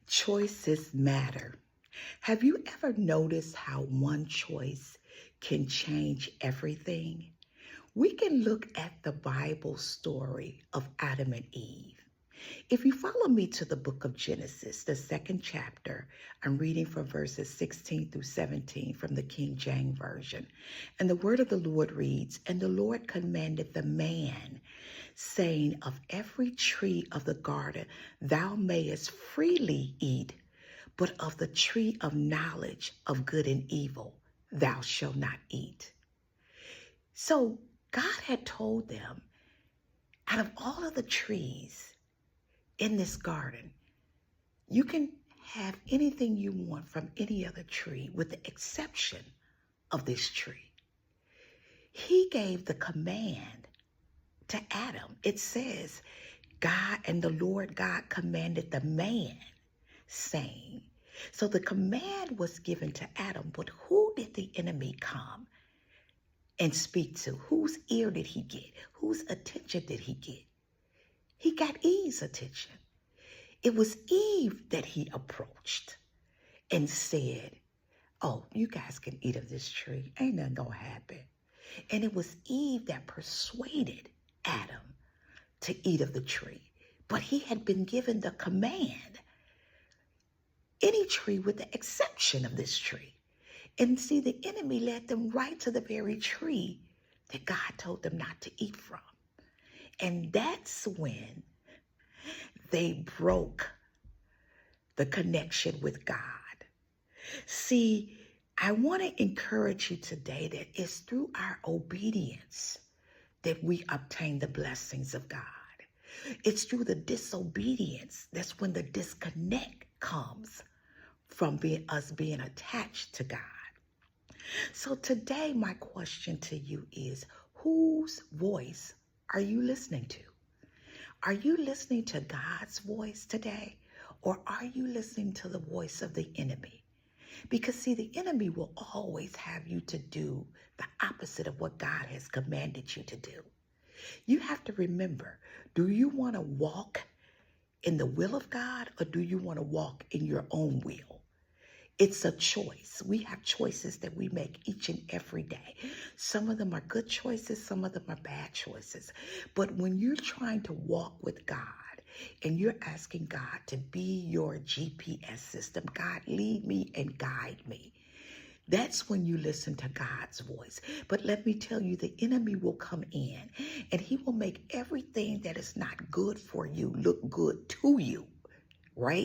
Choices matter. Have you ever noticed how one choice can change everything? We can look at the Bible story of Adam and Eve. If you follow me to the book of Genesis, the second chapter, I'm reading from verses 16 through 17 from the King James Version. And the word of the Lord reads, "And the Lord commanded the man, saying, Of every tree of the garden thou mayest freely eat, but of the tree of knowledge of good and evil thou shalt not eat." So God had told them, out of all of the trees in this garden, you can have anything you want from any other tree with the exception of this tree. He gave the command to Adam. It says, God and the Lord God commanded the man, saying. So the command was given to Adam, but who did the enemy come and speak to? Whose ear did he get? Whose attention did he get? He got Eve's attention. It was Eve that he approached and said, "Oh, you guys can eat of this tree. Ain't nothing gonna happen." And it was Eve that persuaded Adam to eat of the tree. But he had been given the command, any tree with the exception of this tree. And see, the enemy led them right to the very tree that God told them not to eat from. And that's when they broke the connection with God. See, I want to encourage you today that it's through our obedience that we obtain the blessings of God. It's through the disobedience that's when the disconnect comes from us being attached to God. So today, my question to you is, whose voice are you listening to? Are you listening to God's voice today? Or are you listening to the voice of the enemy? Because see, the enemy will always have you to do the opposite of what God has commanded you to do. You have to remember, do you want to walk in the will of God, or do you want to walk in your own will? It's a choice. We have choices that we make each and every day. Some of them are good choices, some of them are bad choices. But when you're trying to walk with God and you're asking God to be your GPS system, God, lead me and guide me, that's when you listen to God's voice. But let me tell you, the enemy will come in and he will make everything that is not good for you look good to you, right?